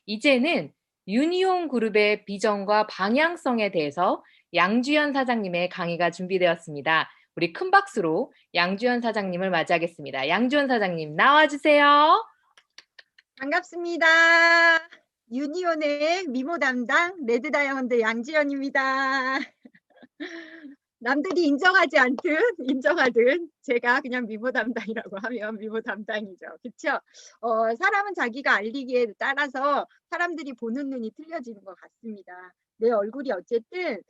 이제는 유니온 그룹의 비전과 방향성에 대해서 양주연 사장님의 강의가 준비되었습니다. 우리 큰 박수로 양주연 사장님을 맞이하겠습니다. 양주연 사장님 나와주세요. 반갑습니다. 유니온의 미모 담당 레드 다이아몬드 양지연입니다. 남들이 인정하지 않든 인정하든 제가 그냥 미모 담당이라고 하면 미모 담당이죠. 그쵸? 사람은 자기가 알리기에 따라서 사람들이 보는 눈이 틀려지는 것 같습니다. 내 얼굴이 어쨌든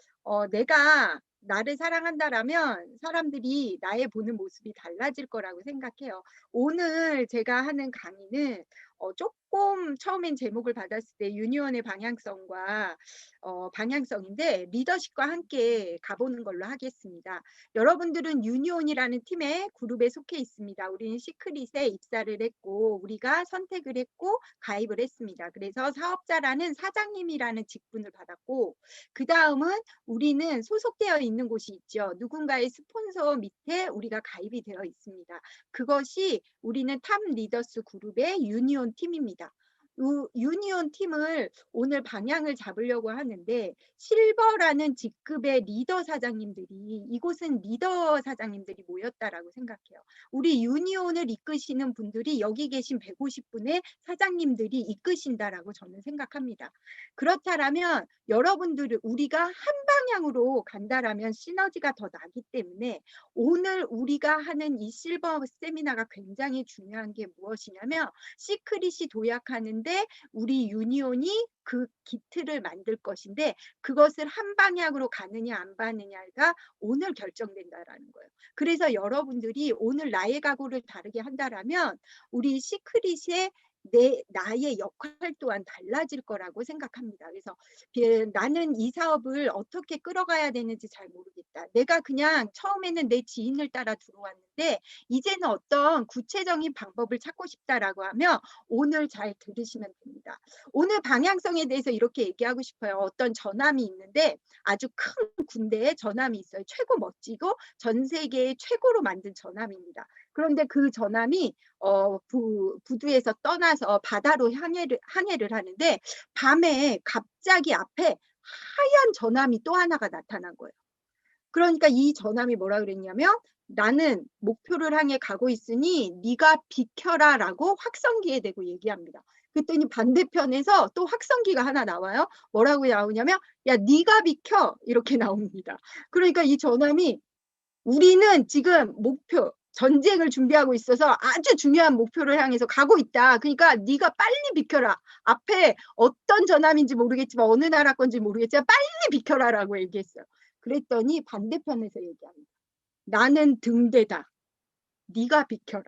내가 나를 사랑한다라면 사람들이 나의 보는 모습이 달라질 거라고 생각해요. 오늘 제가 하는 강의는 조금 처음엔 제목을 받았을 때 유니온의 방향성과 방향성인데 리더십과 함께 가보는 걸로 하겠습니다. 여러분들은 유니온이라는 팀의 그룹에 속해 있습니다. 우리는 시크릿에 입사를 했고 우리가 선택을 했고 가입을 했습니다. 그래서 사업자라는 사장님이라는 직분을 받았고 그 다음은 우리는 소속되어 있는 곳이 있죠. 누군가의 스폰서 밑에 우리가 가입이 되어 있습니다. 그것이 우리는 탑 리더스 그룹의 유니온 팀입니다. 유니온 팀을 오늘 방향을 잡으려고 하는데 실버라는 직급의 리더 사장님들이 이곳은 리더 사장님들이 모였다라고 생각해요. 우리 유니온을 이끄시는 분들이 여기 계신 150분의 사장님들이 이끄신다라고 저는 생각합니다. 그렇다면 여러분들을 우리가 한 방향으로 간다라면 시너지가 더 나기 때문에 오늘 우리가 하는 이 실버 세미나가 굉장히 중요한 게 무엇이냐면 시크릿이 도약하는데 우리 유니온이 그 기틀을 만들 것인데 그것을 한 방향으로 가느냐 안 가느냐가 오늘 결정된다라는 거예요. 그래서 여러분들이 오늘 나의 각오를 다르게 한다라면 우리 시크릿의 나의 역할 또한 달라질 거라고 생각합니다. 그래서 나는 이 사업을 어떻게 끌어가야 되는지 잘 모르겠다. 내가 그냥 처음에는 내 지인을 따라 들어왔는데 이제는 어떤 구체적인 방법을 찾고 싶다라고 하면 오늘 잘 들으시면 됩니다. 오늘 방향성에 대해서 이렇게 얘기하고 싶어요. 어떤 전함이 있는데 아주 큰 군대에 전함이 있어요. 최고 멋지고 전 세계의 최고로 만든 전함입니다. 그런데 그 전함이 부두에서 떠나서 바다로 항해를 하는데 밤에 갑자기 앞에 하얀 전함이 또 하나가 나타난 거예요. 그러니까 이 전함이 뭐라 그랬냐면 나는 목표를 향해 가고 있으니 네가 비켜라 라고 확성기에 대고 얘기합니다. 그랬더니 반대편에서 또 확성기가 하나 나와요. 뭐라고 나오냐면 야 네가 비켜 이렇게 나옵니다. 그러니까 이 전함이 우리는 지금 목표 전쟁을 준비하고 있어서 아주 중요한 목표를 향해서 가고 있다. 그러니까 네가 빨리 비켜라. 앞에 어떤 전함인지 모르겠지만 어느 나라 건지 모르겠지만 빨리 비켜라라고 얘기했어요. 그랬더니 반대편에서 얘기합니다. 나는 등대다. 네가 비켜라.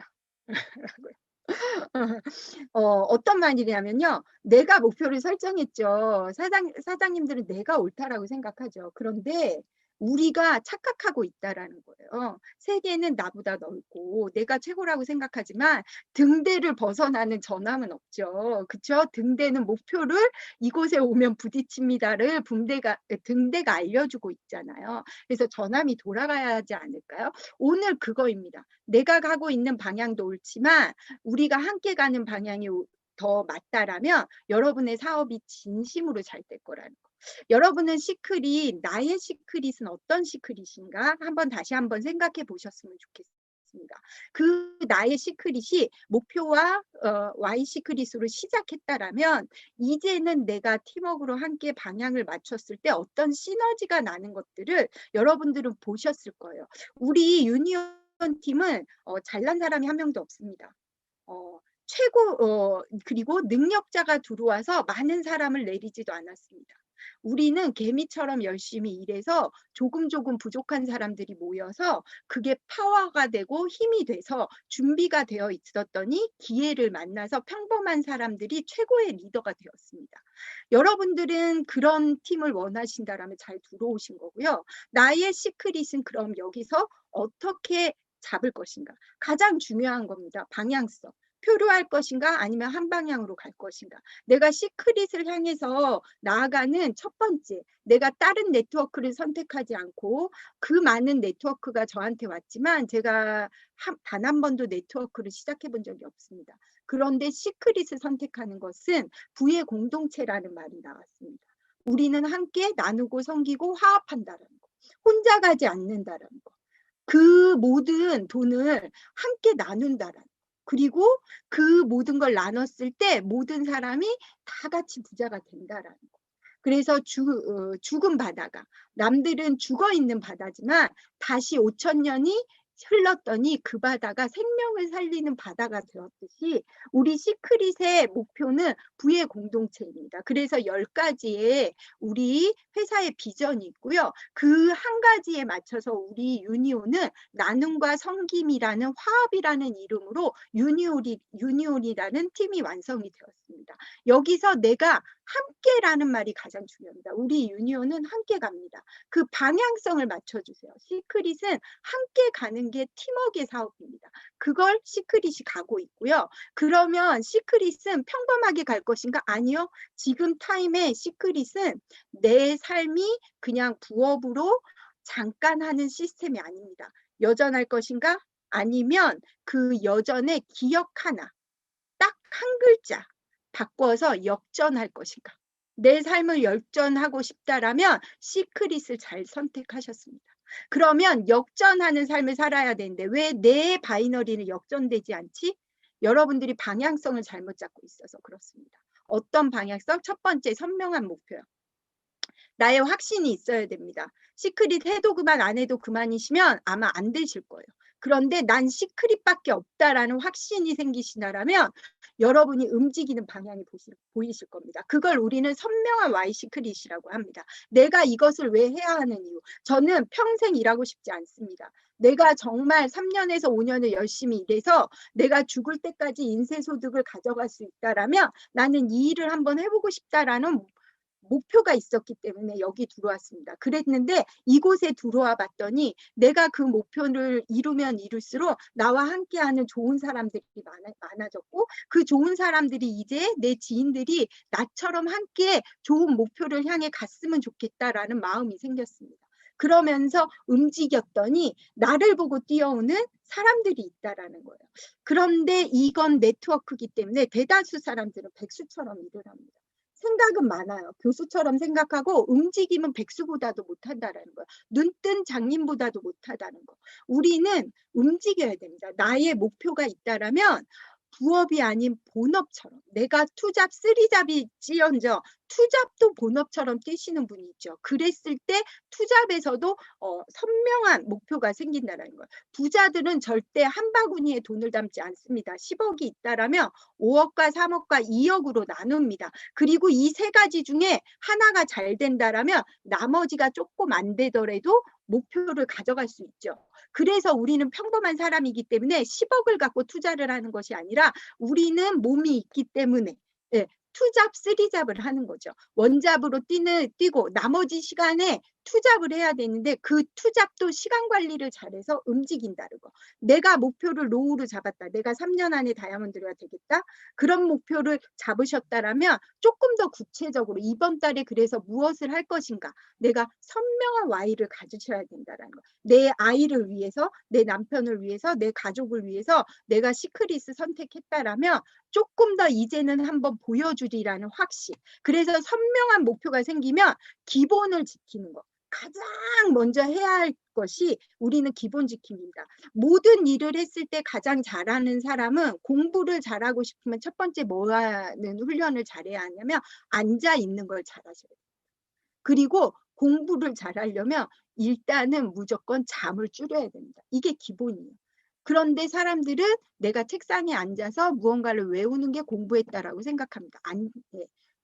어떤 말이냐면요. 내가 목표를 설정했죠. 사장님들은 내가 옳다라고 생각하죠. 그런데 우리가 착각하고 있다라는 거예요. 세계는 나보다 넓고 내가 최고라고 생각하지만 등대를 벗어나는 전함은 없죠. 그렇죠? 등대는 목표를 이곳에 오면 부딪힙니다를 등대가 알려주고 있잖아요. 그래서 전함이 돌아가야 하지 않을까요? 오늘 그거입니다. 내가 가고 있는 방향도 옳지만 우리가 함께 가는 방향이 더 맞다라면 여러분의 사업이 진심으로 잘 될 거라는 거. 여러분은 시크릿, 나의 시크릿은 어떤 시크릿인가? 다시 한번 생각해 보셨으면 좋겠습니다. 그 나의 시크릿이 목표와 Y 시크릿으로 시작했다라면 이제는 내가 팀워크로 함께 방향을 맞췄을 때 어떤 시너지가 나는 것들을 여러분들은 보셨을 거예요. 우리 유니온 팀은 잘난 사람이 한 명도 없습니다. 그리고 능력자가 들어와서 많은 사람을 내리지도 않았습니다. 우리는 개미처럼 열심히 일해서 조금 부족한 사람들이 모여서 그게 파워가 되고 힘이 돼서 준비가 되어 있었더니 기회를 만나서 평범한 사람들이 최고의 리더가 되었습니다. 여러분들은 그런 팀을 원하신다라면 잘 들어오신 거고요. 나의 시크릿은 그럼 여기서 어떻게 잡을 것인가? 가장 중요한 겁니다. 방향성. 목표로 할 것인가 아니면 한 방향으로 갈 것인가. 내가 시크릿을 향해서 나아가는 첫 번째, 내가 다른 네트워크를 선택하지 않고 그 많은 네트워크가 저한테 왔지만 제가 단 한 번도 네트워크를 시작해 본 적이 없습니다. 그런데 시크릿을 선택하는 것은 부의 공동체라는 말이 나왔습니다. 우리는 함께 나누고 섬기고 화합한다는 거. 혼자 가지 않는다는 거. 그 모든 돈을 함께 나눈다라는 거. 그리고 그 모든 걸 나눴을 때 모든 사람이 다 같이 부자가 된다라는 거. 그래서 죽은 바다가, 남들은 죽어 있는 바다지만 다시 5천 년이 흘렀더니 그 바다가 생명을 살리는 바다가 되었듯이 우리 시크릿의 목표는 부의 공동체입니다. 그래서 10가지의 우리 회사의 비전이 있고요. 그 한 가지에 맞춰서 우리 유니온은 나눔과 섬김이라는 화합이라는 이름으로 유니온이라는 팀이 완성이 되었습니다. 여기서 내가 함께라는 말이 가장 중요합니다. 우리 유니온은 함께 갑니다. 그 방향성을 맞춰주세요. 시크릿은 함께 가는 게 팀워크의 사업입니다. 그걸 시크릿이 가고 있고요. 그러면 시크릿은 평범하게 갈 것인가? 아니요. 지금 타임에 시크릿은 내 삶이 그냥 부업으로 잠깐 하는 시스템이 아닙니다. 여전할 것인가? 아니면 그 여전의 기억 하나, 딱 한 글자 바꿔서 역전할 것인가? 내 삶을 역전하고 싶다라면 시크릿을 잘 선택하셨습니다. 그러면 역전하는 삶을 살아야 되는데 왜 내 바이너리는 역전되지 않지? 여러분들이 방향성을 잘못 잡고 있어서 그렇습니다. 어떤 방향성? 첫 번째, 선명한 목표요. 나의 확신이 있어야 됩니다. 시크릿 해도 그만 안 해도 그만이시면 아마 안 되실 거예요. 그런데 난 시크릿밖에 없다라는 확신이 생기시나라면 여러분이 움직이는 방향이 보이실 겁니다. 그걸 우리는 선명한 Y 시크릿이라고 합니다. 내가 이것을 왜 해야 하는 이유. 저는 평생 일하고 싶지 않습니다. 내가 정말 3년에서 5년을 열심히 일해서 내가 죽을 때까지 인쇄소득을 가져갈 수 있다라면 나는 이 일을 한번 해보고 싶다라는 목표가 있었기 때문에 여기 들어왔습니다. 그랬는데 이곳에 들어와 봤더니 내가 그 목표를 이루면 이룰수록 나와 함께하는 좋은 사람들이 많아졌고 그 좋은 사람들이 이제 내 지인들이 나처럼 함께 좋은 목표를 향해 갔으면 좋겠다라는 마음이 생겼습니다. 그러면서 움직였더니 나를 보고 뛰어오는 사람들이 있다라는 거예요. 그런데 이건 네트워크이기 때문에 대다수 사람들은 백수처럼 일을 합니다. 생각은 많아요. 교수처럼 생각하고 움직임은 백수보다도 못한다는 거예요. 눈뜬 장님보다도 못하다는 거. 우리는 움직여야 됩니다. 나의 목표가 있다라면 부업이 아닌 본업처럼 내가 투잡, 쓰리잡이 찌언저 투잡도 본업처럼 뛰시는 분이 있죠. 그랬을 때 투잡에서도 선명한 목표가 생긴다는 거예요. 부자들은 절대 한 바구니에 돈을 담지 않습니다. 10억이 있다라면 5억과 3억과 2억으로 나눕니다. 그리고 이 세 가지 중에 하나가 잘 된다라면 나머지가 조금 안 되더라도 목표를 가져갈 수 있죠. 그래서 우리는 평범한 사람이기 때문에 10억을 갖고 투자를 하는 것이 아니라 우리는 몸이 있기 때문에 투잡, 쓰리잡을 하는 거죠. 원잡으로 뛰고 나머지 시간에 투잡을 해야 되는데 그 투잡도 시간 관리를 잘해서 움직인다는 거. 내가 목표를 로우로 잡았다. 내가 3년 안에 다이아몬드가 되겠다. 그런 목표를 잡으셨다라면 조금 더 구체적으로 이번 달에 그래서 무엇을 할 것인가. 내가 선명한 Y를 가지셔야 된다는 거. 내 아이를 위해서, 내 남편을 위해서, 내 가족을 위해서 내가 시크릿을 선택했다라면 조금 더 이제는 한번 보여주리라는 확신. 그래서 선명한 목표가 생기면 기본을 지키는 거. 가장 먼저 해야 할 것이 우리는 기본 지킴입니다. 모든 일을 했을 때 가장 잘하는 사람은 공부를 잘하고 싶으면 첫 번째 뭐 하는 훈련을 잘해야 하냐면 앉아 있는 걸 잘하셔야 돼요. 그리고 공부를 잘하려면 일단은 무조건 잠을 줄여야 됩니다. 이게 기본이에요. 그런데 사람들은 내가 책상에 앉아서 무언가를 외우는 게 공부했다라고 생각합니다.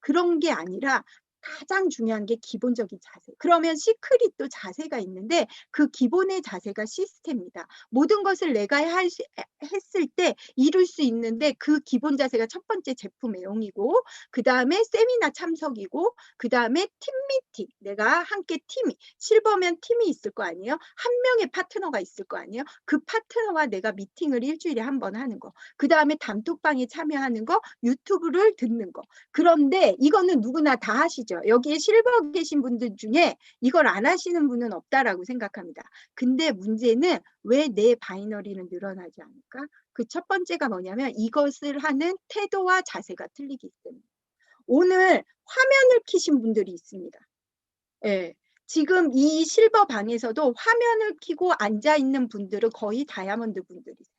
그런 게 아니라 가장 중요한 게 기본적인 자세. 그러면 시크릿도 자세가 있는데 그 기본의 자세가 시스템입니다. 모든 것을 내가 했을 때 이룰 수 있는데 그 기본 자세가 첫 번째 제품 애용이고, 그 다음에 세미나 참석이고, 그 다음에 팀 미팅. 내가 함께 팀이, 실버면 팀이 있을 거 아니에요? 한 명의 파트너가 있을 거 아니에요? 그 파트너와 내가 미팅을 일주일에 한 번 하는 거. 그 다음에 단톡방에 참여하는 거, 유튜브를 듣는 거. 그런데 이거는 누구나 다 하시죠. 여기에 실버 계신 분들 중에 이걸 안 하시는 분은 없다라고 생각합니다. 근데 문제는 왜 내 바이너리는 늘어나지 않을까? 그 첫 번째가 뭐냐면 이것을 하는 태도와 자세가 틀리기 때문에. 오늘 화면을 켜신 분들이 있습니다. 예. 지금 이 실버 방에서도 화면을 켜고 앉아있는 분들은 거의 다이아몬드 분들이세요.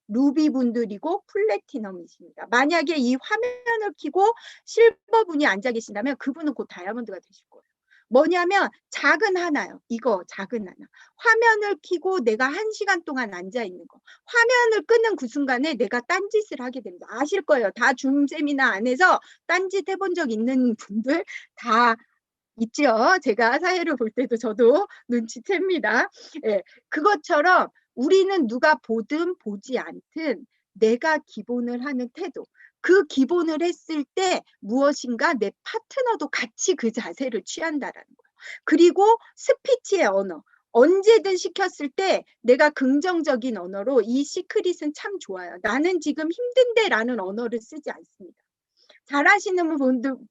루비 분들이고 플래티넘이십니다. 만약에 이 화면을 켜고 실버 분이 앉아 계신다면 그분은 곧 다이아몬드가 되실 거예요. 뭐냐면 작은 하나요. 이거 작은 하나. 화면을 켜고 내가 1시간 동안 앉아 있는 거. 화면을 끄는 그 순간에 내가 딴짓을 하게 됩니다. 아실 거예요. 다 줌 세미나 안에서 딴짓 해본 적 있는 분들 다 있죠. 제가 사회를 볼 때도 저도 눈치챕니다. 예, 그것처럼 우리는 누가 보든 보지 않든 내가 기본을 하는 태도, 그 기본을 했을 때 무엇인가 내 파트너도 같이 그 자세를 취한다라는 거예요. 그리고 스피치의 언어. 언제든 시켰을 때 내가 긍정적인 언어로 이 시크릿은 참 좋아요. 나는 지금 힘든데 라는 언어를 쓰지 않습니다. 잘하시는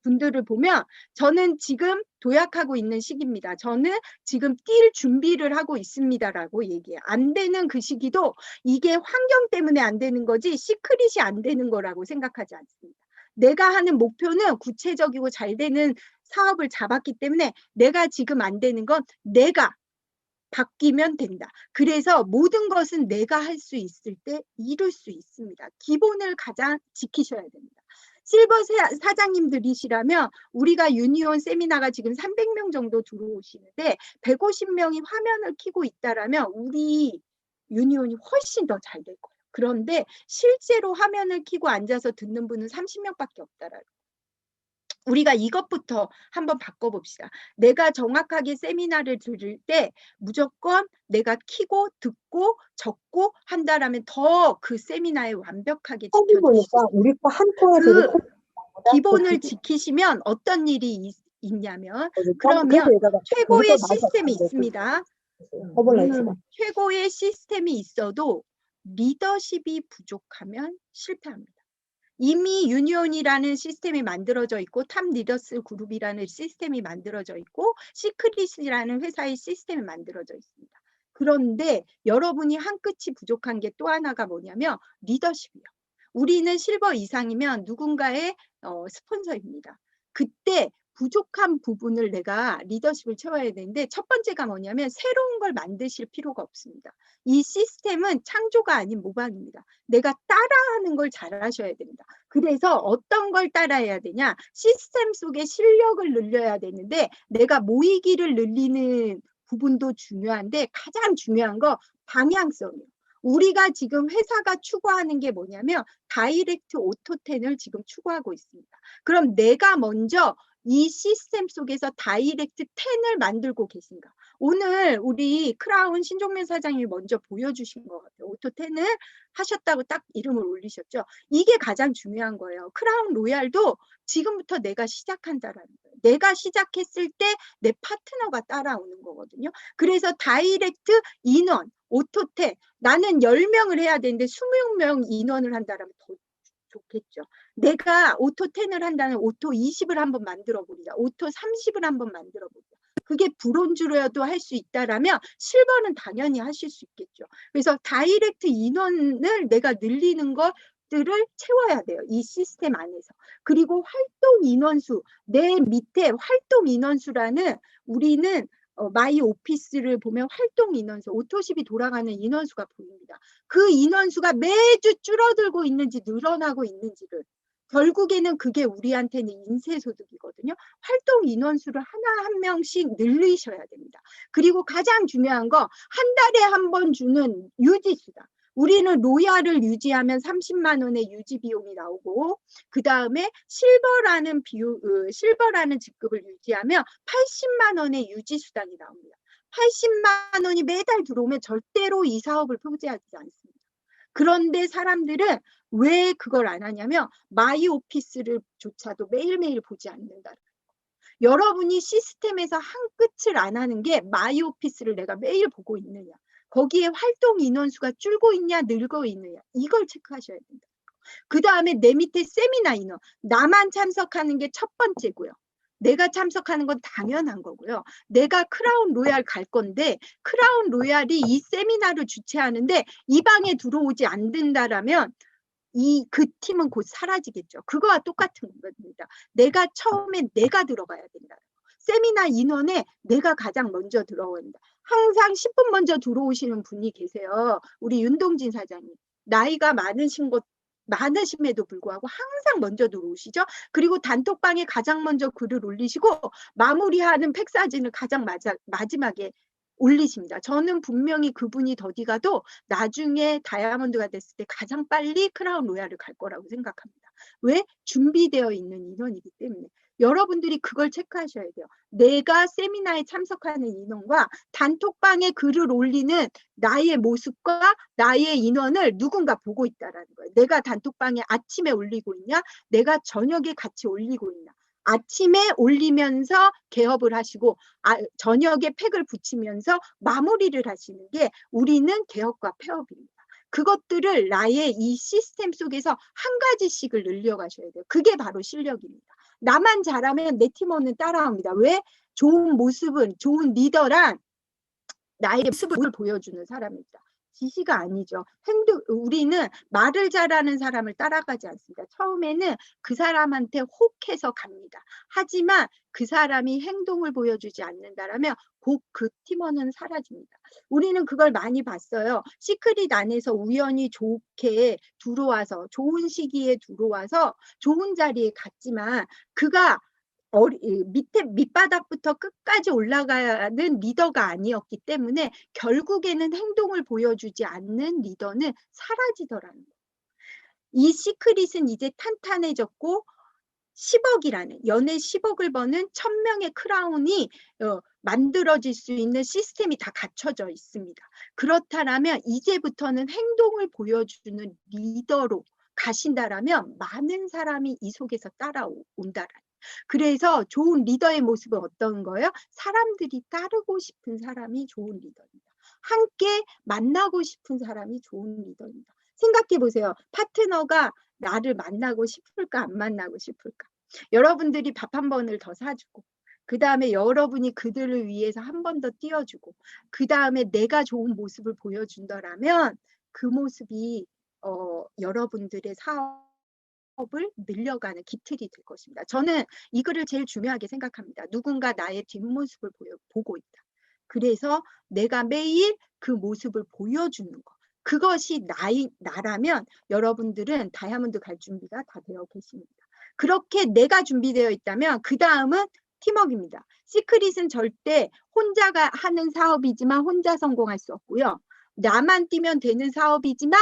분들을 보면 저는 지금 도약하고 있는 시기입니다. 저는 지금 뛸 준비를 하고 있습니다라고 얘기해요. 안 되는 그 시기도 이게 환경 때문에 안 되는 거지 시크릿이 안 되는 거라고 생각하지 않습니다. 내가 하는 목표는 구체적이고 잘 되는 사업을 잡았기 때문에 내가 지금 안 되는 건 내가 바뀌면 된다. 그래서 모든 것은 내가 할 수 있을 때 이룰 수 있습니다. 기본을 가장 지키셔야 됩니다. 실버 사장님들이시라면 우리가 유니온 세미나가 지금 300명 정도 들어오시는데 150명이 화면을 켜고 있다라면 우리 유니온이 훨씬 더 잘 될 거예요. 그런데 실제로 화면을 켜고 앉아서 듣는 분은 30명밖에 없다라는 거예요. 우리가 이것부터 한번 바꿔봅시다. 내가 정확하게 세미나를 들을 때 무조건 내가 키고 듣고 적고 한다라면 더 그 세미나에 완벽하게 지켜줄 수 있어요. 우리 거 한 통에 그 기본을 지키시면 어떤 일이 있냐면 그러면 최고의 시스템이 있습니다. 최고의 시스템이 있어도 리더십이 부족하면 실패합니다. 이미 유니온이라는 시스템이 만들어져 있고 탑 리더스 그룹이라는 시스템이 만들어져 있고 시크릿이라는 회사의 시스템이 만들어져 있습니다. 그런데 여러분이 한 끗이 부족한 게 또 하나가 뭐냐면 리더십이요. 우리는 실버 이상이면 누군가의 스폰서입니다. 그때 부족한 부분을 내가 리더십을 채워야 되는데 첫 번째가 뭐냐면 새로운 걸 만드실 필요가 없습니다. 이 시스템은 창조가 아닌 모방입니다. 내가 따라하는 걸 잘하셔야 됩니다. 그래서 어떤 걸 따라해야 되냐? 시스템 속에 실력을 늘려야 되는데 내가 모이기를 늘리는 부분도 중요한데 가장 중요한 거 방향성이에요. 우리가 지금 회사가 추구하는 게 뭐냐면 다이렉트 오토10을 지금 추구하고 있습니다. 그럼 내가 먼저 이 시스템 속에서 다이렉트 10을 만들고 계신가? 오늘 우리 크라운 신종면 사장님이 먼저 보여주신 것 같아요. 오토 10을 하셨다고 딱 이름을 올리셨죠. 이게 가장 중요한 거예요. 크라운 로얄도 지금부터 내가 시작한다라는 거예요. 내가 시작했을 때 내 파트너가 따라오는 거거든요. 그래서 다이렉트 인원, 오토 10, 나는 10명을 해야 되는데 20명 인원을 한다면 더 좋겠죠. 내가 오토 10을 한다는 오토 20을 한번 만들어 보자. 오토 30을 한번 만들어 보자. 그게 브론즈로도 할 수 있다라면 실버는 당연히 하실 수 있겠죠. 그래서 다이렉트 인원을 내가 늘리는 것들을 채워야 돼요. 이 시스템 안에서. 그리고 활동 인원수, 내 밑에 활동 인원수라는 우리는 마이 오피스를 보면 활동 인원수, 오토십이 돌아가는 인원수가 보입니다. 그 인원수가 매주 줄어들고 있는지 늘어나고 있는지를 결국에는 그게 우리한테는 인쇄소득이거든요. 활동 인원수를 하나 한 명씩 늘리셔야 됩니다. 그리고 가장 중요한 거 한 달에 한 번 주는 유지수다. 우리는 로얄을 유지하면 30만 원의 유지 비용이 나오고 그 다음에 실버라는 실버라는 직급을 유지하면 80만 원의 유지 수당이 나옵니다. 80만 원이 매달 들어오면 절대로 이 사업을 포기하지 않습니다. 그런데 사람들은 왜 그걸 안 하냐면 마이 오피스를 조차도 매일매일 보지 않는다. 여러분이 시스템에서 한 끝을 안 하는 게 마이 오피스를 내가 매일 보고 있느냐. 거기에 활동 인원수가 줄고 있냐 늘고 있느냐. 이걸 체크하셔야 된다. 그 다음에 내 밑에 세미나 인원. 나만 참석하는 게 첫 번째고요. 내가 참석하는 건 당연한 거고요. 내가 크라운 로얄 갈 건데 크라운 로얄이 이 세미나를 주최하는데 이 방에 들어오지 않는다라면 그 팀은 곧 사라지겠죠. 그거와 똑같은 겁니다. 내가 처음에 내가 들어가야 된다. 세미나 인원에 내가 가장 먼저 들어가야 된다. 항상 10분 먼저 들어오시는 분이 계세요. 우리 윤동진 사장님. 나이가 많으심에도 불구하고 항상 먼저 들어오시죠. 그리고 단톡방에 가장 먼저 글을 올리시고 마무리하는 팩 사진을 가장 마지막에 올리십니다. 저는 분명히 그분이 더디 가도 나중에 다이아몬드가 됐을 때 가장 빨리 크라운 로얄을 갈 거라고 생각합니다. 왜? 준비되어 있는 인원이기 때문에. 여러분들이 그걸 체크하셔야 돼요. 내가 세미나에 참석하는 인원과 단톡방에 글을 올리는 나의 모습과 나의 인원을 누군가 보고 있다는 거예요. 내가 단톡방에 아침에 올리고 있냐? 내가 저녁에 같이 올리고 있냐? 아침에 올리면서 개업을 하시고 저녁에 팩을 붙이면서 마무리를 하시는 게 우리는 개업과 폐업입니다. 그것들을 나의 이 시스템 속에서 한 가지씩을 늘려가셔야 돼요. 그게 바로 실력입니다. 나만 잘하면 내 팀원은 따라옵니다. 왜? 좋은 모습은 좋은 리더란 나의 모습을 보여주는 사람입니다. 지시가 아니죠. 우리는 말을 잘하는 사람을 따라가지 않습니다. 처음에는 그 사람한테 혹해서 갑니다. 하지만 그 사람이 행동을 보여주지 않는다라면 곧 그 팀원은 사라집니다. 우리는 그걸 많이 봤어요. 시크릿 안에서 우연히 좋게 들어와서 좋은 시기에 들어와서 좋은 자리에 갔지만 그가 밑바닥부터 끝까지 올라가는 리더가 아니었기 때문에 결국에는 행동을 보여주지 않는 리더는 사라지더라는 거예요. 이 시크릿은 이제 탄탄해졌고 10억이라는 연애 10억을 버는 1000명의 크라운이 만들어질 수 있는 시스템이 다 갖춰져 있습니다. 그렇다면 이제부터는 행동을 보여주는 리더로 가신다라면 많은 사람이 이 속에서 따라온다라는. 그래서 좋은 리더의 모습은 어떤 거예요? 사람들이 따르고 싶은 사람이 좋은 리더입니다. 함께 만나고 싶은 사람이 좋은 리더입니다. 생각해 보세요. 파트너가 나를 만나고 싶을까 안 만나고 싶을까? 여러분들이 밥 한 번을 더 사주고 그 다음에 여러분이 그들을 위해서 한 번 더 띄워주고 그 다음에 내가 좋은 모습을 보여준다라면 그 모습이 여러분들의 사업을 늘려가는 기틀이 될 것입니다. 저는 이거를 제일 중요하게 생각합니다. 누군가 나의 뒷모습을 보고 있다. 그래서 내가 매일 그 모습을 보여주는 거. 그것이 나라면 여러분들은 다이아몬드 갈 준비가 다 되어 계십니다. 그렇게 내가 준비되어 있다면 그 다음은 팀워크입니다. 시크릿은 절대 혼자가 하는 사업이지만 혼자 성공할 수 없고요. 나만 뛰면 되는 사업이지만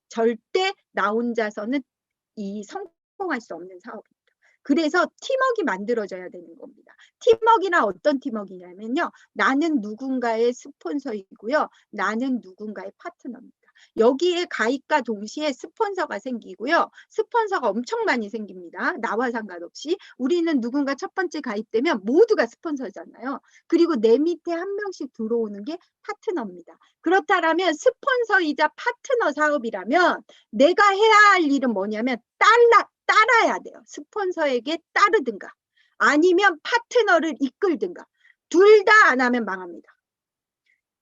절대 나 혼자서는 성공할 수 없는 사업입니다. 그래서 팀워크가 만들어져야 되는 겁니다. 팀워크나 어떤 팀워크냐면요. 나는 누군가의 스폰서이고요. 나는 누군가의 파트너입니다. 여기에 가입과 동시에 스폰서가 생기고요. 스폰서가 엄청 많이 생깁니다. 나와 상관없이. 우리는 누군가 첫 번째 가입되면 모두가 스폰서잖아요. 그리고 내 밑에 한 명씩 들어오는 게 파트너입니다. 그렇다면 스폰서이자 파트너 사업이라면 내가 해야 할 일은 뭐냐면 따라야 돼요. 스폰서에게 따르든가 아니면 파트너를 이끌든가 둘 다 안 하면 망합니다.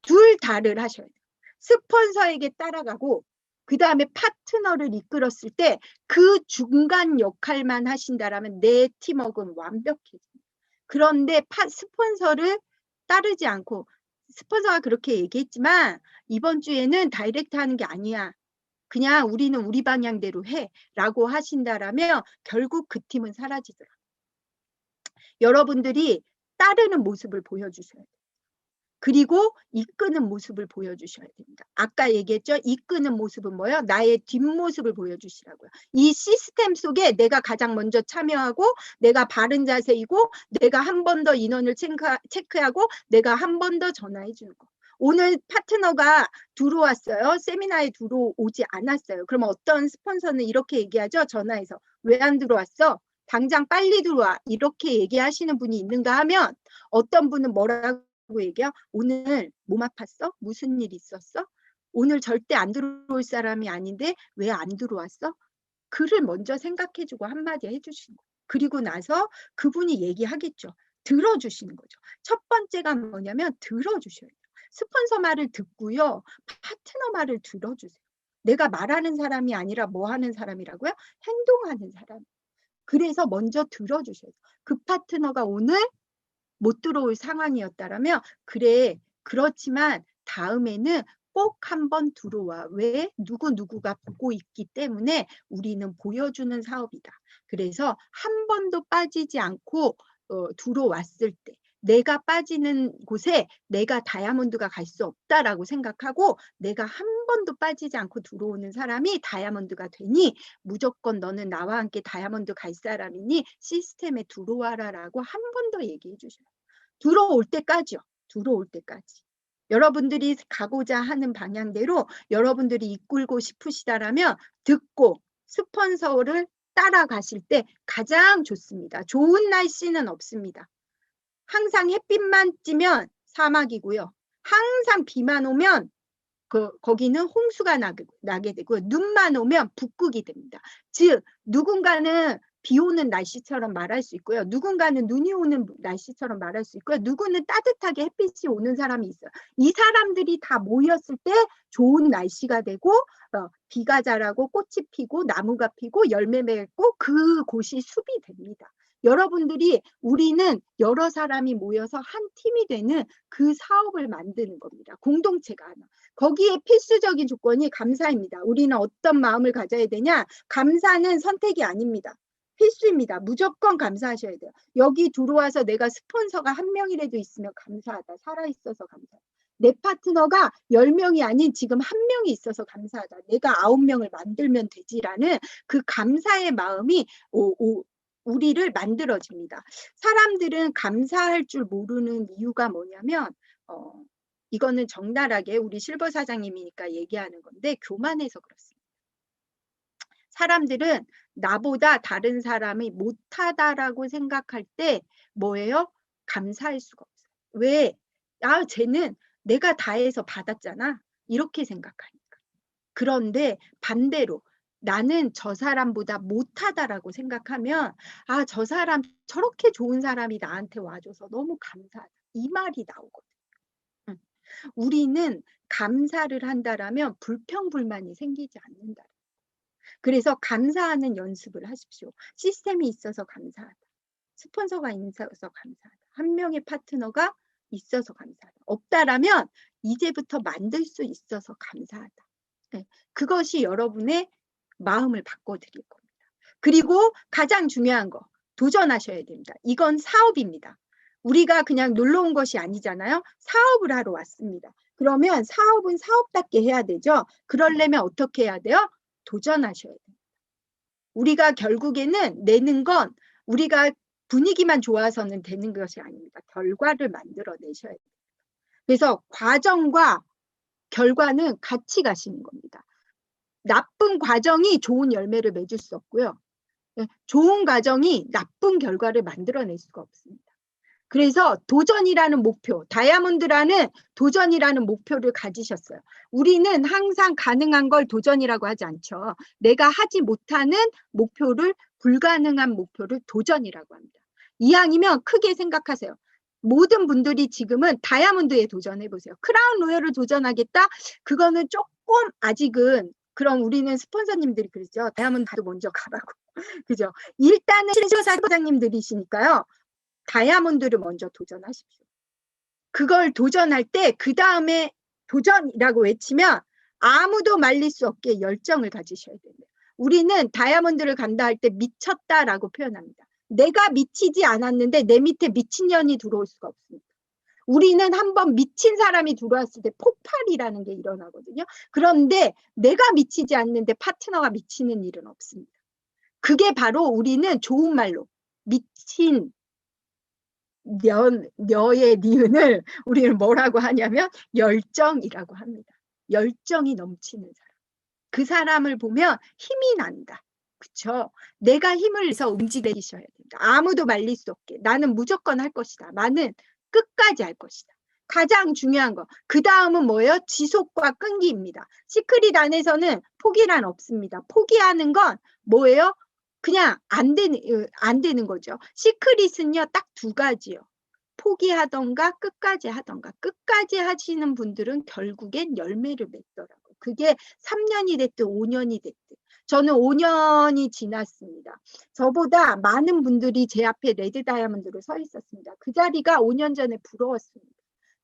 둘 다를 하셔야 돼요. 스폰서에게 따라가고 그 다음에 파트너를 이끌었을 때 그 중간 역할만 하신다라면 내 팀워크는 완벽해집니다. 그런데 스폰서를 따르지 않고 스폰서가 그렇게 얘기했지만 이번 주에는 다이렉트 하는 게 아니야. 그냥 우리는 우리 방향대로 해 라고 하신다라면 결국 그 팀은 사라지더라. 여러분들이 따르는 모습을 보여주셔야 돼요. 그리고 이끄는 모습을 보여주셔야 됩니다. 아까 얘기했죠? 이끄는 모습은 뭐예요? 나의 뒷모습을 보여주시라고요. 이 시스템 속에 내가 가장 먼저 참여하고 내가 바른 자세이고 내가 한 번 더 인원을 체크하고 내가 한 번 더 전화해 주는 거. 오늘 파트너가 들어왔어요. 세미나에 들어오지 않았어요. 그럼 어떤 스폰서는 이렇게 얘기하죠. 전화해서. 왜 안 들어왔어? 당장 빨리 들어와. 이렇게 얘기하시는 분이 있는가 하면 어떤 분은 뭐라고 얘기해요? 오늘 몸 아팠어? 무슨 일 있었어? 오늘 절대 안 들어올 사람이 아닌데 왜 안 들어왔어? 그를 먼저 생각해주고 한마디 해주시는 거예요. 그리고 나서 그분이 얘기하겠죠. 들어주시는 거죠. 첫 번째가 뭐냐면 들어주셔야 돼요. 스폰서 말을 듣고요. 파트너 말을 들어주세요. 내가 말하는 사람이 아니라 뭐 하는 사람이라고요? 행동하는 사람. 그래서 먼저 들어주셔야 돼요. 그 파트너가 오늘 못 들어올 상황이었다라면 그래 그렇지만 다음에는 꼭 한번 들어와. 왜? 누구누구가 보고 있기 때문에 우리는 보여주는 사업이다. 그래서 한 번도 빠지지 않고 들어왔을 때 내가 빠지는 곳에 내가 다이아몬드가 갈 수 없다라고 생각하고 내가 한 번도 빠지지 않고 들어오는 사람이 다이아몬드가 되니 무조건 너는 나와 함께 다이아몬드 갈 사람이니 시스템에 들어와라라고 한 번 더 얘기해 주셔요. 들어올 때까지요. 들어올 때까지. 여러분들이 가고자 하는 방향대로 여러분들이 이끌고 싶으시다라면 듣고 스폰서를 따라가실 때 가장 좋습니다. 좋은 날씨는 없습니다. 항상 햇빛만 찌면 사막이고요. 항상 비만 오면 거기는 홍수가 나게 되고 눈만 오면 북극이 됩니다. 즉 누군가는 비 오는 날씨처럼 말할 수 있고요. 누군가는 눈이 오는 날씨처럼 말할 수 있고요. 누구는 따뜻하게 햇빛이 오는 사람이 있어요. 이 사람들이 다 모였을 때 좋은 날씨가 되고 비가 자라고 꽃이 피고 나무가 피고 열매 맺고 그곳이 숲이 됩니다. 여러분들이 우리는 여러 사람이 모여서 한 팀이 되는 그 사업을 만드는 겁니다. 공동체가 하나. 거기에 필수적인 조건이 감사입니다. 우리는 어떤 마음을 가져야 되냐? 감사는 선택이 아닙니다. 필수입니다. 무조건 감사하셔야 돼요. 여기 들어와서 내가 스폰서가 한 명이라도 있으면 감사하다. 살아있어서 감사하다. 내 파트너가 10명이 아닌 지금 한 명이 있어서 감사하다. 내가 9명을 만들면 되지라는 그 감사의 마음이 우리를 만들어집니다. 사람들은 감사할 줄 모르는 이유가 뭐냐면 이거는 적나라하게 우리 실버 사장님이니까 얘기하는 건데 교만해서 그렇습니다. 사람들은 나보다 다른 사람이 못하다라고 생각할 때 뭐예요? 감사할 수가 없어요. 왜? 쟤는 내가 다 해서 받았잖아. 이렇게 생각하니까. 그런데 반대로 나는 저 사람보다 못하다라고 생각하면 저 사람 저렇게 좋은 사람이 나한테 와줘서 너무 감사하다. 이 말이 나오거든요. 우리는 감사를 한다라면 불평불만이 생기지 않는다. 그래서 감사하는 연습을 하십시오. 시스템이 있어서 감사하다. 스폰서가 있어서 감사하다. 한 명의 파트너가 있어서 감사하다. 없다라면 이제부터 만들 수 있어서 감사하다. 네, 그것이 여러분의 마음을 바꿔드릴 겁니다. 그리고 가장 중요한 거 도전하셔야 됩니다. 이건 사업입니다. 우리가 그냥 놀러 온 것이 아니잖아요. 사업을 하러 왔습니다. 그러면 사업은 사업답게 해야 되죠. 그러려면 어떻게 해야 돼요? 도전하셔야 돼요. 우리가 결국에는 내는 건 우리가 분위기만 좋아서는 되는 것이 아닙니다. 결과를 만들어내셔야 돼요. 그래서 과정과 결과는 같이 가시는 겁니다. 나쁜 과정이 좋은 열매를 맺을 수 없고요. 좋은 과정이 나쁜 결과를 만들어낼 수가 없습니다. 그래서 도전이라는 목표, 다이아몬드라는 도전이라는 목표를 가지셨어요. 우리는 항상 가능한 걸 도전이라고 하지 않죠. 내가 하지 못하는 목표를, 불가능한 목표를 도전이라고 합니다. 이왕이면 크게 생각하세요. 모든 분들이 지금은 다이아몬드에 도전해보세요. 크라운 로열을 도전하겠다? 그거는 조금 아직은, 그럼 우리는 스폰서님들이 그러죠. 다이아몬드도 먼저 가라고. 그죠? 일단은 실버 사장님들이시니까요. 다이아몬드를 먼저 도전하십시오. 그걸 도전할 때 그 다음에 도전이라고 외치면 아무도 말릴 수 없게 열정을 가지셔야 됩니다. 우리는 다이아몬드를 간다 할 때 미쳤다라고 표현합니다. 내가 미치지 않았는데 내 밑에 미친년이 들어올 수가 없습니다. 우리는 한번 미친 사람이 들어왔을 때 폭발이라는 게 일어나거든요. 그런데 내가 미치지 않는데 파트너가 미치는 일은 없습니다. 그게 바로 우리는 좋은 말로 미친 녀의 니은을 우리는 뭐라고 하냐면 열정이라고 합니다. 열정이 넘치는 사람. 그 사람을 보면 힘이 난다. 그쵸? 내가 힘을 내서 움직이셔야 된다. 아무도 말릴 수 없게. 나는 무조건 할 것이다. 나는 끝까지 할 것이다. 가장 중요한 거. 그 다음은 뭐예요? 지속과 끈기입니다. 시크릿 안에서는 포기란 없습니다. 포기하는 건 뭐예요? 그냥 안 되는 거죠. 시크릿은요, 딱 두 가지요. 포기하던가 끝까지 하던가. 끝까지 하시는 분들은 결국엔 열매를 맺더라고요. 그게 3년이 됐든 5년이 됐든. 저는 5년이 지났습니다. 저보다 많은 분들이 제 앞에 레드 다이아몬드로 서 있었습니다. 그 자리가 5년 전에 부러웠습니다.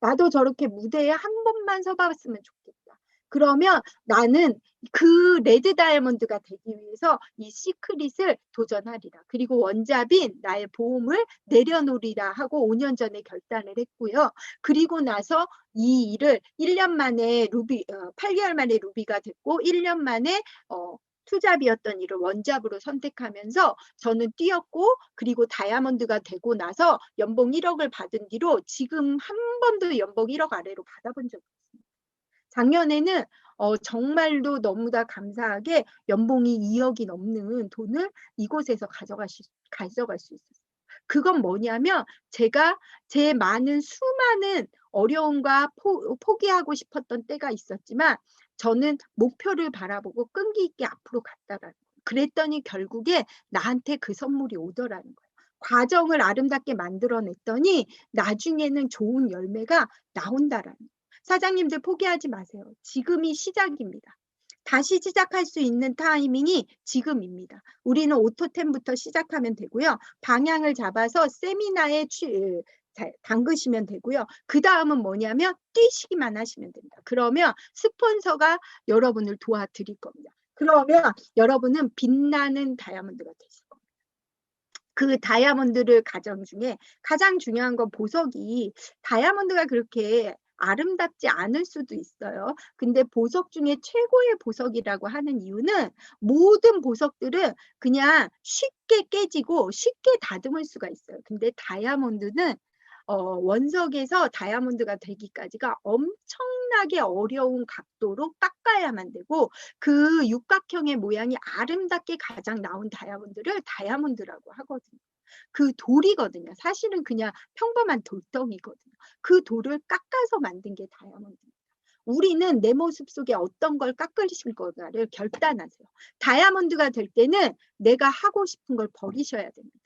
나도 저렇게 무대에 한 번만 서봤으면 좋겠다. 그러면 나는 그 레드 다이아몬드가 되기 위해서 이 시크릿을 도전하리라. 그리고 원잡인 나의 보험을 내려놓으리라 하고 5년 전에 결단을 했고요. 그리고 나서 이 일을 1년 만에 8개월 만에 루비가 됐고 1년 만에 투잡이었던 일을 원잡으로 선택하면서 저는 뛰었고 그리고 다이아몬드가 되고 나서 연봉 1억을 받은 뒤로 지금 한 번도 연봉 1억 아래로 받아본 적이 없습니다. 작년에는 정말로 너무나 감사하게 연봉이 2억이 넘는 돈을 이곳에서 가져갈 수 있었어요. 그건 뭐냐면 제가 제 수많은 어려움과 포기하고 싶었던 때가 있었지만 저는 목표를 바라보고 끈기 있게 앞으로 갔다라는 거예요. 그랬더니 결국에 나한테 그 선물이 오더라는 거예요. 과정을 아름답게 만들어냈더니 나중에는 좋은 열매가 나온다라는 거예요. 사장님들 포기하지 마세요. 지금이 시작입니다. 다시 시작할 수 있는 타이밍이 지금입니다. 우리는 오토템부터 시작하면 되고요. 방향을 잡아서 세미나에 담그시면 되고요. 그 다음은 뭐냐면 뛰시기만 하시면 됩니다. 그러면 스폰서가 여러분을 도와드릴 겁니다. 그러면 여러분은 빛나는 다이아몬드가 되실 겁니다. 그 다이아몬드를 가정 중에 가장 중요한 건 보석이 다이아몬드가 그렇게 아름답지 않을 수도 있어요. 근데 보석 중에 최고의 보석이라고 하는 이유는 모든 보석들은 그냥 쉽게 깨지고 쉽게 다듬을 수가 있어요. 근데 다이아몬드는 원석에서 다이아몬드가 되기까지가 엄청나게 어려운 각도로 깎아야만 되고 그 육각형의 모양이 아름답게 가장 나온 다이아몬드를 다이아몬드라고 하거든요. 그 돌이거든요. 사실은 그냥 평범한 돌덩이거든요. 그 돌을 깎아서 만든 게 다이아몬드입니다. 우리는 내 모습 속에 어떤 걸 깎으실 거냐를 결단하세요. 다이아몬드가 될 때는 내가 하고 싶은 걸 버리셔야 됩니다.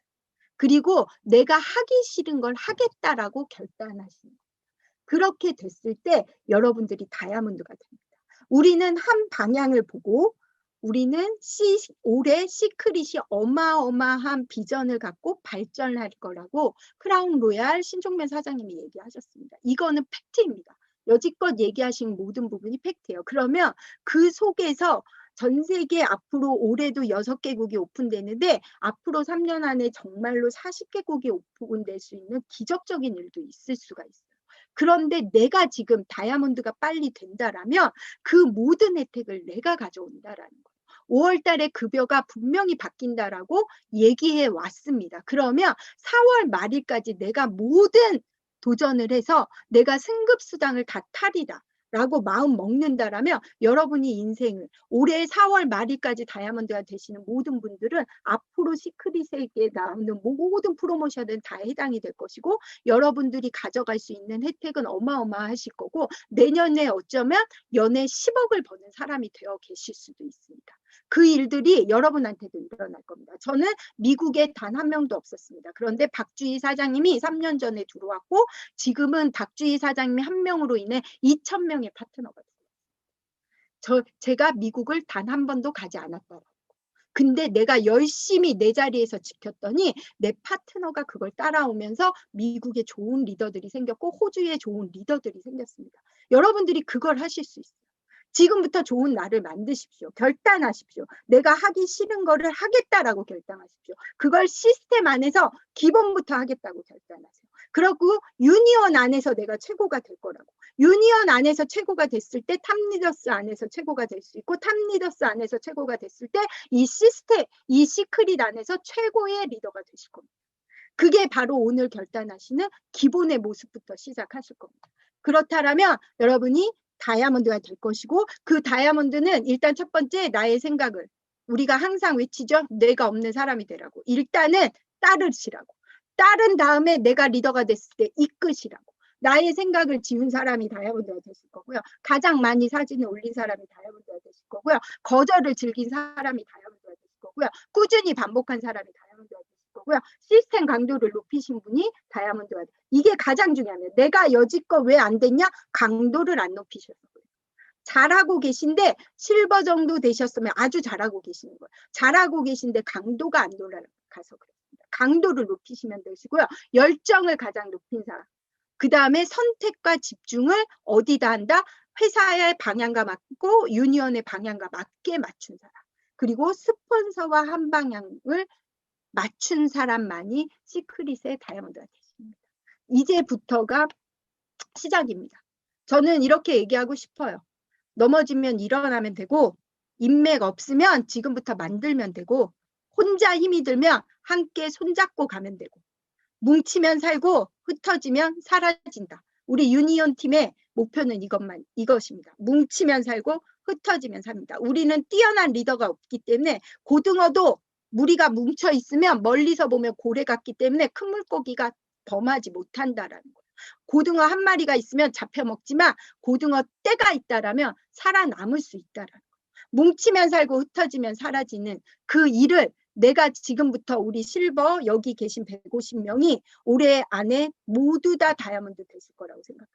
그리고 내가 하기 싫은 걸 하겠다라고 결단하시는 거예요. 그렇게 됐을 때 여러분들이 다이아몬드가 됩니다. 우리는 한 방향을 보고 우리는 올해 시크릿이 어마어마한 비전을 갖고 발전할 거라고 크라운 로얄 신종면 사장님이 얘기하셨습니다. 이거는 팩트입니다. 여지껏 얘기하신 모든 부분이 팩트예요. 그러면 그 속에서 전 세계 앞으로 올해도 6개국이 오픈되는데 앞으로 3년 안에 정말로 40개국이 오픈될 수 있는 기적적인 일도 있을 수가 있어요. 그런데 내가 지금 다이아몬드가 빨리 된다라면 그 모든 혜택을 내가 가져온다라는 거예요. 5월 달에 급여가 분명히 바뀐다라고 얘기해 왔습니다. 그러면 4월 말일까지 내가 모든 도전을 해서 내가 승급수당을 다 타리라. 라고 마음 먹는다라면 여러분이 인생을 올해 4월 말일까지 다이아몬드가 되시는 모든 분들은 앞으로 시크릿에게 나오는 모든 프로모션은 다 해당이 될 것이고 여러분들이 가져갈 수 있는 혜택은 어마어마하실 거고 내년에 어쩌면 연에 10억을 버는 사람이 되어 계실 수도 있습니다. 그 일들이 여러분한테도 일어날 겁니다. 저는 미국에 단 한 명도 없었습니다. 그런데 박주희 사장님이 3년 전에 들어왔고 지금은 박주희 사장님이 한 명으로 인해 2,000명의 파트너가 됐어요. 제가 미국을 단 한 번도 가지 않았더라고요. 근데 내가 열심히 내 자리에서 지켰더니 내 파트너가 그걸 따라오면서 미국에 좋은 리더들이 생겼고 호주에 좋은 리더들이 생겼습니다. 여러분들이 그걸 하실 수 있어요. 지금부터 좋은 나를 만드십시오. 결단하십시오. 내가 하기 싫은 거를 하겠다라고 결단하십시오. 그걸 시스템 안에서 기본부터 하겠다고 결단하세요. 그리고 유니온 안에서 내가 최고가 될 거라고. 유니온 안에서 최고가 됐을 때 탑리더스 안에서 최고가 될 수 있고, 탑리더스 안에서 최고가 됐을 때 이 시스템, 이 시크릿 안에서 최고의 리더가 되실 겁니다. 그게 바로 오늘 결단하시는 기본의 모습부터 시작하실 겁니다. 그렇다면 여러분이 다이아몬드가 될 것이고, 그 다이아몬드는 일단 첫 번째 나의 생각을, 우리가 항상 외치죠. 내가 없는 사람이 되라고. 일단은 따르시라고. 따른 다음에 내가 리더가 됐을 때 이끄시라고. 나의 생각을 지운 사람이 다이아몬드가 되실 거고요. 가장 많이 사진을 올린 사람이 다이아몬드가 되실 거고요. 거절을 즐긴 사람이 다이아몬드가 되실 거고요. 꾸준히 반복한 사람이 다이아몬드가 되실 거고요. 시스템 강도를 높이신 분이 다이아몬드가 돼요. 이게 가장 중요합니다. 내가 여지껏 왜 안 됐냐? 강도를 안 높이셔서 그래요. 잘하고 계신데 실버 정도 되셨으면 아주 잘하고 계시는 거예요. 잘하고 계신데 강도가 안 올라가서 그렇습니다. 강도를 높이시면 되시고요. 열정을 가장 높인 사람. 그 다음에 선택과 집중을 어디다 한다? 회사의 방향과 맞고 유니언의 방향과 맞게 맞춘 사람. 그리고 스폰서와 한 방향을 맞춘 사람만이 시크릿의 다이아몬드가 되십니다. 이제부터가 시작입니다. 저는 이렇게 얘기하고 싶어요. 넘어지면 일어나면 되고, 인맥 없으면 지금부터 만들면 되고, 혼자 힘이 들면 함께 손잡고 가면 되고, 뭉치면 살고 흩어지면 사라진다. 우리 유니온 팀의 목표는 이것입니다. 뭉치면 살고 흩어지면 삽니다. 우리는 뛰어난 리더가 없기 때문에 고등어도 무리가 뭉쳐 있으면 멀리서 보면 고래 같기 때문에 큰 물고기가 범하지 못한다라는 거예요. 고등어 한 마리가 있으면 잡혀 먹지만 고등어 떼가 있다라면 살아남을 수 있다라는 거예요. 뭉치면 살고 흩어지면 사라지는 그 일을 내가 지금부터 우리 실버 여기 계신 150명이 올해 안에 모두 다 다이아몬드 되실 거라고 생각합니다.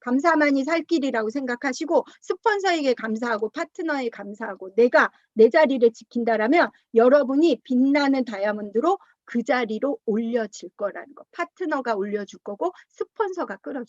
감사만이 살 길이라고 생각하시고 스폰서에게 감사하고 파트너에 감사하고 내가 내 자리를 지킨다라면 여러분이 빛나는 다이아몬드로 그 자리로 올려질 거라는 거. 파트너가 올려줄 거고 스폰서가 끌어줄